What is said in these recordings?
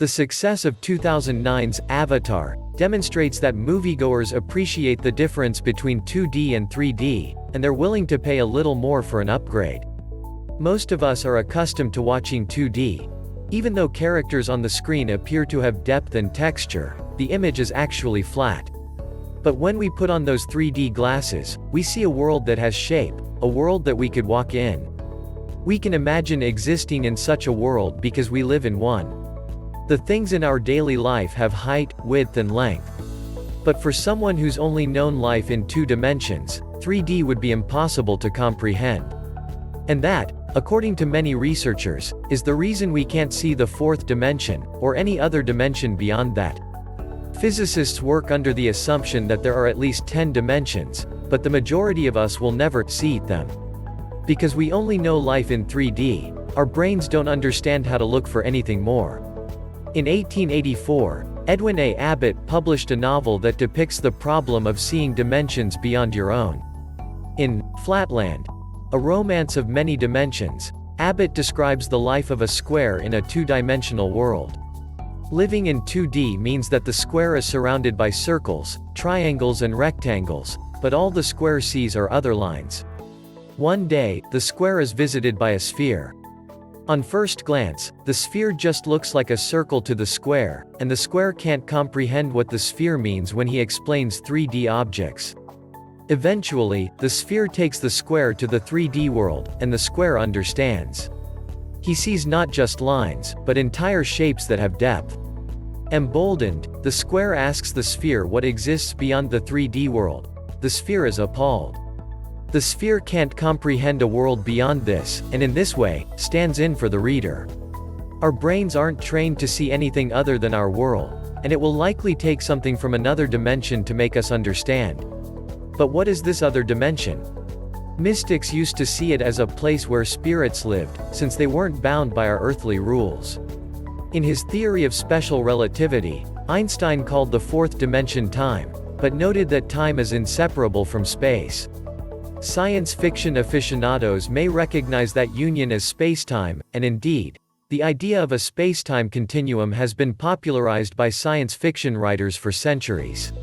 The success of 2009's Avatar demonstrates that moviegoers appreciate the difference between 2D and 3D, and they're willing to pay a little more for an upgrade. Most of us are accustomed to watching 2D. Even though characters on the screen appear to have depth and texture, the image is actually flat. But when we put on those 3D glasses, we see a world that has shape, a world that we could walk in. We can imagine existing in such a world because we live in one. The things in our daily life have height, width and length. But for someone who's only known life in 2 dimensions, 3D would be impossible to comprehend. And that, according to many researchers, is the reason we can't see the 4th dimension, or any other dimension beyond that. Physicists work under the assumption that there are at least 10 dimensions, but the majority of us will never see them. Because we only know life in 3D, our brains don't understand how to look for anything more. In 1884, Edwin A. Abbott published a novel that depicts the problem of seeing dimensions beyond your own. In Flatland, a romance of many dimensions, Abbott describes the life of a square in a 2-dimensional world. Living in 2D means that the square is surrounded by circles, triangles and rectangles, but all the square sees are other lines. One day, the square is visited by a sphere. On first glance, the sphere just looks like a circle to the square, and the square can't comprehend what the sphere means when he explains 3D objects. Eventually, the sphere takes the square to the 3D world, and the square understands. He sees not just lines, but entire shapes that have depth. Emboldened, the square asks the sphere what exists beyond the 3D world. The sphere is appalled. The sphere can't comprehend a world beyond this, and in this way, stands in for the reader. Our brains aren't trained to see anything other than our world, and it will likely take something from another dimension to make us understand. But what is this other dimension? Mystics used to see it as a place where spirits lived, since they weren't bound by our earthly rules. In his theory of special relativity, Einstein called the 4th dimension time, but noted that time is inseparable from space. Science fiction aficionados may recognize that union as spacetime, and indeed, the idea of a spacetime continuum has been popularized by science fiction writers for centuries.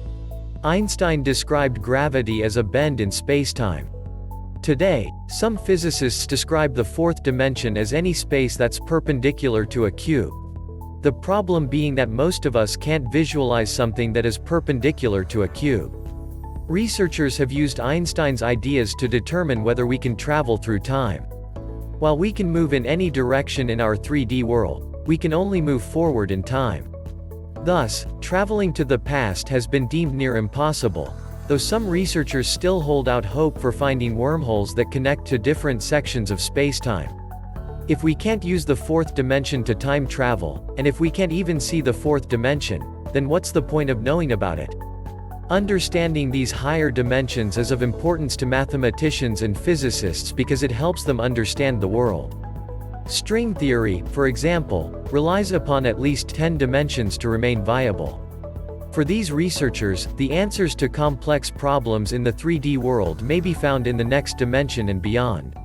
Einstein described gravity as a bend in spacetime. Today, some physicists describe the 4th dimension as any space that's perpendicular to a cube. The problem being that most of us can't visualize something that is perpendicular to a cube. Researchers have used Einstein's ideas to determine whether we can travel through time. While we can move in any direction in our 3D world, we can only move forward in time. Thus, traveling to the past has been deemed near impossible, though some researchers still hold out hope for finding wormholes that connect to different sections of spacetime. If we can't use the 4th dimension to time travel, and if we can't even see the 4th dimension, then what's the point of knowing about it? Understanding these higher dimensions is of importance to mathematicians and physicists because it helps them understand the world. String theory, for example, relies upon at least 10 dimensions to remain viable. For these researchers, the answers to complex problems in the 3D world may be found in the next dimension and beyond.